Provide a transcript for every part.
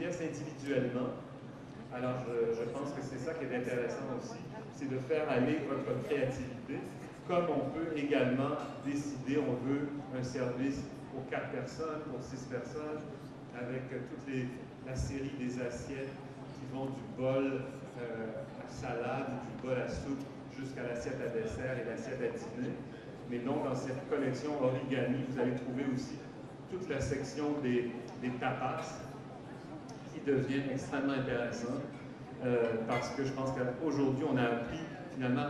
pièces individuellement. Alors, je pense que c'est ça qui est intéressant aussi, c'est de faire aller votre créativité, comme on peut également décider, on veut un service pour 4 personnes, pour 6 personnes, avec toute la série des assiettes qui vont du bol à salade, du bol à soupe, jusqu'à l'assiette à dessert et l'assiette à dîner. Mais donc, dans cette collection origami, vous allez trouver aussi toute la section des tapas, qui deviennent extrêmement intéressants, parce que je pense qu'aujourd'hui, on a appris finalement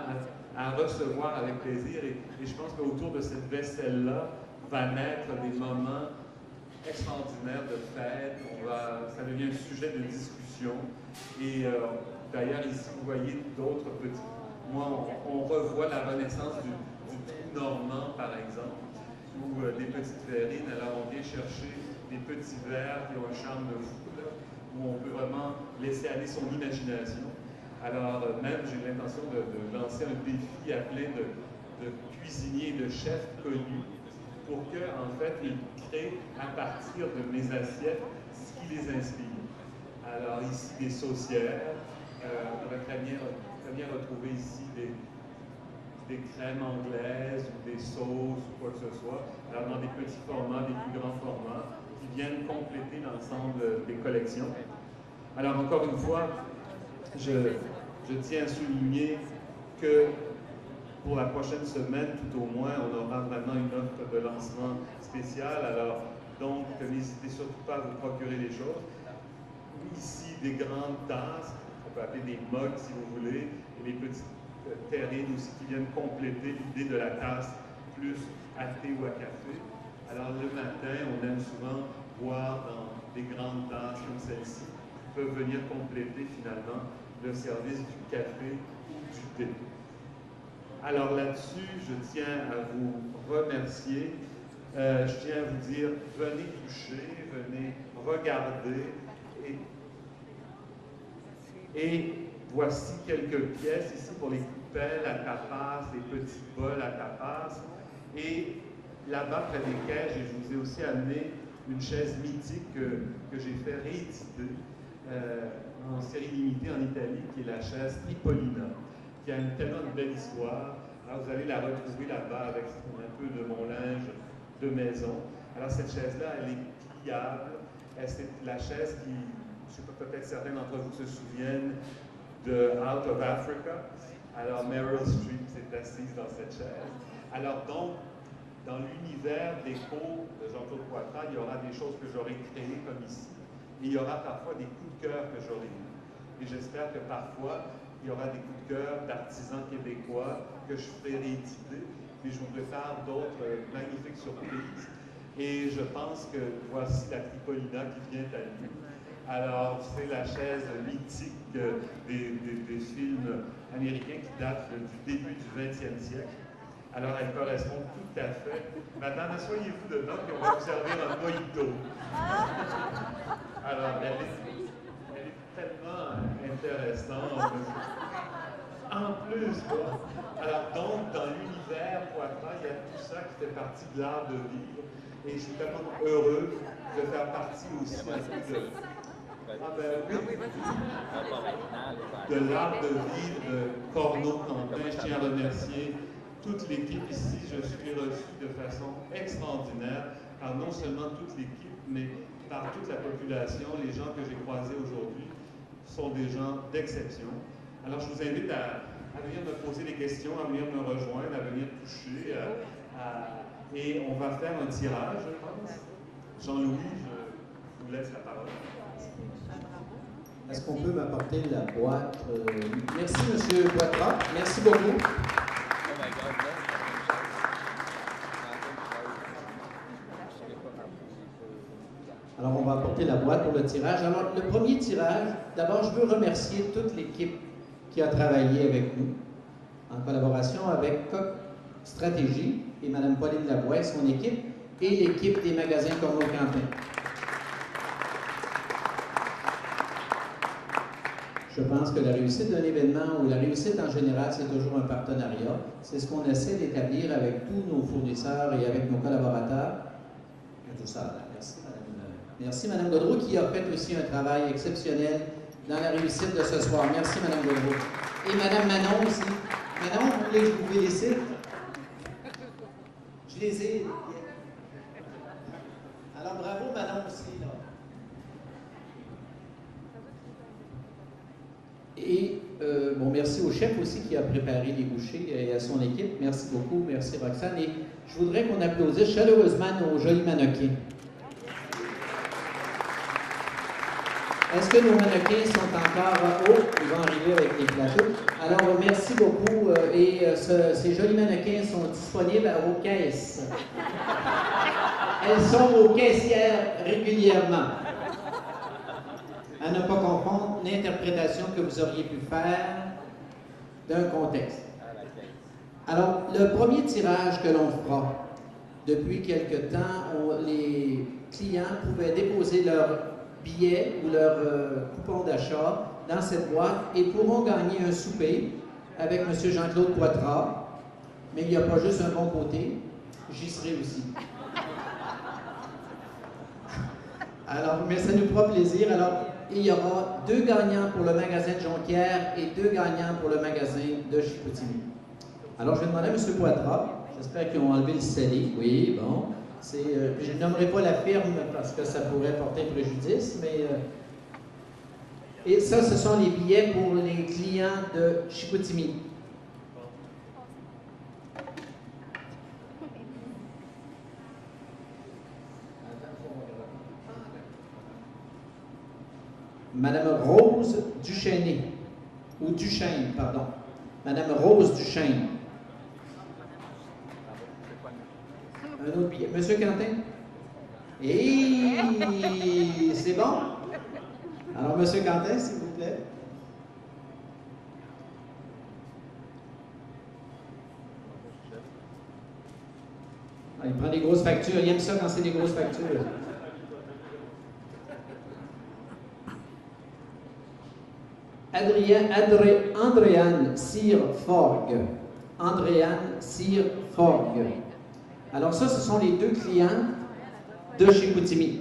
à recevoir avec plaisir, et je pense qu'autour de cette vaisselle-là va naître des moments extraordinaires de fête. Ça devient un sujet de discussion, et d'ailleurs, ici, vous voyez d'autres petits... Moi, on revoit la renaissance du trou normand, par exemple, ou des petites verrines. Alors, on vient chercher des petits verres qui ont un charme de fou, là, où on peut vraiment laisser aller son imagination. Alors, même, j'ai l'intention de lancer un défi à plein de cuisiniers et de chefs connus pour qu'en fait, ils créent à partir de mes assiettes ce qui les inspire. Alors, ici, des saucières. On pourrait très bien retrouver ici des crèmes anglaises ou des sauces ou quoi que ce soit. Alors, dans des petits formats, des plus grands formats, qui viennent compléter l'ensemble des collections. Alors, encore une fois, je tiens à souligner que pour la prochaine semaine, tout au moins, on aura vraiment une offre de lancement spéciale. Alors, donc, n'hésitez surtout pas à vous procurer les choses. Ici, des grandes tasses, on peut appeler des mugs si vous voulez, et les petites terrines aussi qui viennent compléter l'idée de la tasse plus à thé ou à café. Alors, le matin, on aime souvent boire dans des grandes tasses comme celle-ci, qui peuvent venir compléter finalement le service du café ou du thé. Alors là-dessus, je tiens à vous remercier. Je tiens à vous dire, venez toucher, venez regarder. Et voici quelques pièces ici pour les coupelles à tapas, les petits bols à tapas. Et là-bas, près des quais, je vous ai aussi amené une chaise mythique que j'ai fait rééditer en série limitée en Italie, qui est la chaise Tripolina, qui a tellement de belle histoire. Alors, vous allez la retrouver là-bas avec un peu de mon linge de maison. Alors, cette chaise-là, elle est pliable. C'est la chaise qui, je ne sais pas, peut-être certains d'entre vous se souviennent de Out of Africa. Alors, Meryl Streep s'est assise dans cette chaise. Alors, donc, dans l'univers d'écho de Jean-Claude Poitras, il y aura des choses que j'aurai créées comme ici. Et il y aura parfois des coups de cœur que j'aurai eus. Et j'espère que parfois, il y aura des coups de cœur d'artisans québécois que je ferai rééditer. Mais je vous prépare d'autres magnifiques surprises. Et je pense que voici la Tripolina qui vient à nous. Alors, c'est la chaise mythique des films américains qui datent du début du 20e siècle. Alors, elle correspond tout à fait. Madame, asseyez-vous dedans et on va vous servir un mojito. Alors, elle est tellement intéressante. En plus, bon, alors donc, dans l'univers Poitras, il y a tout ça qui fait partie de l'art de vivre. Et je suis tellement heureux de faire partie aussi un peu de l'art de vivre de Corneau Quentin. Je tiens à remercier toute l'équipe ici. Je suis reçu de façon extraordinaire par non seulement toute l'équipe, mais par toute la population. Les gens que j'ai croisés aujourd'hui sont des gens d'exception. Alors, je vous invite à venir me poser des questions, à venir me rejoindre, à venir toucher. Et on va faire un tirage, je pense. Jean-Louis, je vous laisse la parole. Est-ce qu'on peut m'apporter la boîte? Merci, M. Poitras. Merci beaucoup. Alors, on va apporter la boîte pour le tirage. Alors, le premier tirage, d'abord, je veux remercier toute l'équipe qui a travaillé avec nous, en collaboration avec Coq Stratégie et Mme Pauline Lavoie, son équipe, et l'équipe des magasins Corneau-Quentin. Je pense que la réussite d'un événement ou la réussite en général, c'est toujours un partenariat. C'est ce qu'on essaie d'établir avec tous nos fournisseurs et avec nos collaborateurs. Tout ça, merci, Mme Merci, Mme Gaudreau, qui a fait aussi un travail exceptionnel dans la réussite de ce soir. Merci, Mme Gaudreau. Et Mme Manon aussi. Manon, vous voulez que je vous félicite? Je les ai. Alors, bravo, Manon aussi. Là. Et bon, merci au chef aussi qui a préparé les bouchées et à son équipe. Merci beaucoup. Merci, Roxane. Et je voudrais qu'on applaudisse chaleureusement nos jolis mannequins. Est-ce que nos mannequins sont encore hauts? Ils vont arriver avec les plateaux. Alors, merci beaucoup. Ces jolis mannequins sont disponibles aux caisses. Elles sont aux caissières régulièrement. À ne pas confondre l'interprétation que vous auriez pu faire d'un contexte. Alors, le premier tirage que l'on fera, depuis quelque temps, les clients pouvaient déposer leurs billets ou leur coupon d'achat dans cette boîte et pourront gagner un souper avec M. Jean-Claude Poitras. Mais il n'y a pas juste un bon côté, j'y serai aussi. Alors, mais ça nous fera plaisir. Alors, il y aura 2 gagnants pour le magasin de Jonquière et 2 gagnants pour le magasin de Chicoutimi. Alors, je vais demander à M. Poitras, j'espère qu'ils ont enlevé le scellé. Oui, bon. Je ne nommerai pas la firme parce que ça pourrait porter préjudice, mais... et ça, ce sont les billets pour les clients de Chicoutimi. Madame Rose Duchesne, ou Duchesne, pardon. Madame Rose Duchesne. Un autre billet. Monsieur Quentin? Et c'est bon? Alors, Monsieur Quentin, s'il vous plaît. Ah, il prend des grosses factures. Il aime ça quand c'est des grosses factures. Andréane Cyr-Forgue. Andréane Cyr-Forgue. Alors ça, ce sont les 2 clients de Chicoutimi.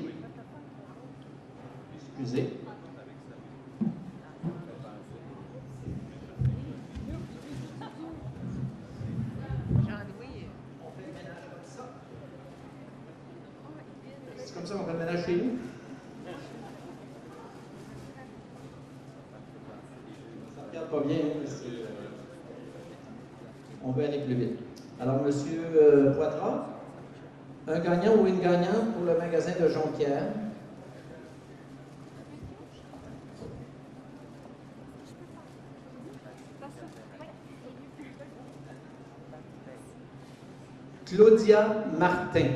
Excusez. C'est comme ça qu'on fait le ménage chez nous? Pas bien, on veut aller plus vite. Alors, M. Poitras, un gagnant ou une gagnante pour le magasin de Jonquière. Claudia Martin.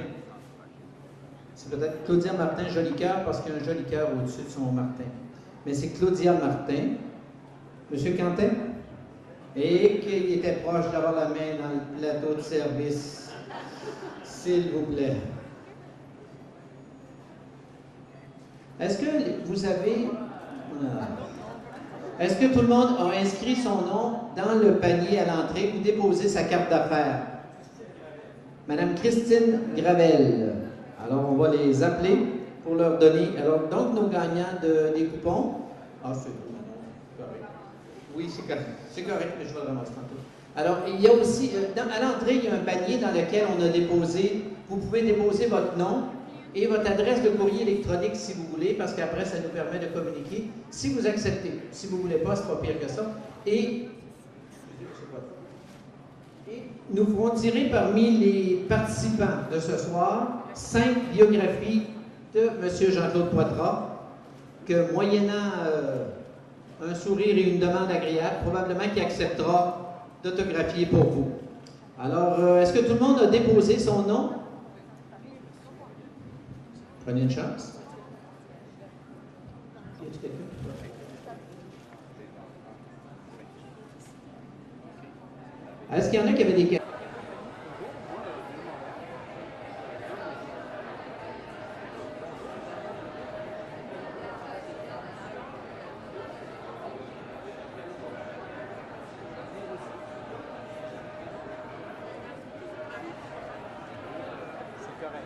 C'est peut-être Claudia Martin Jolicoeur parce qu'il y a un joli cœur au-dessus de son Martin. Mais c'est Claudia Martin. Monsieur Quentin? Et qu'il était proche d'avoir la main dans le plateau de service. S'il vous plaît. Est-ce que vous avez... Est-ce que tout le monde a inscrit son nom dans le panier à l'entrée ou déposé sa carte d'affaires? Madame Christine Gravel. Alors, on va les appeler pour leur donner... Alors, donc, nos gagnants des coupons... Ah, c'est correct. Oui, c'est correct. C'est correct, mais je vais le ramasser tantôt. Alors, il y a aussi... à l'entrée, il y a un panier dans lequel on a déposé... Vous pouvez déposer votre nom et votre adresse de courrier électronique si vous voulez, parce qu'après, ça nous permet de communiquer. Si vous acceptez. Si vous ne voulez pas, c'est pas pire que ça. Et nous ferons tirer parmi les participants de ce soir 5 biographies de M. Jean-Claude Poitras, que moyennant un sourire et une demande agréable, probablement qu'il acceptera d'autographier pour vous. Alors, est-ce que tout le monde a déposé son nom? Prenez une chance. Est-ce qu'il y en a qui avaient des questions? C'est correct.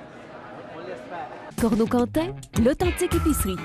On laisse faire. Corneau-Quentin, l'authentique épicerie.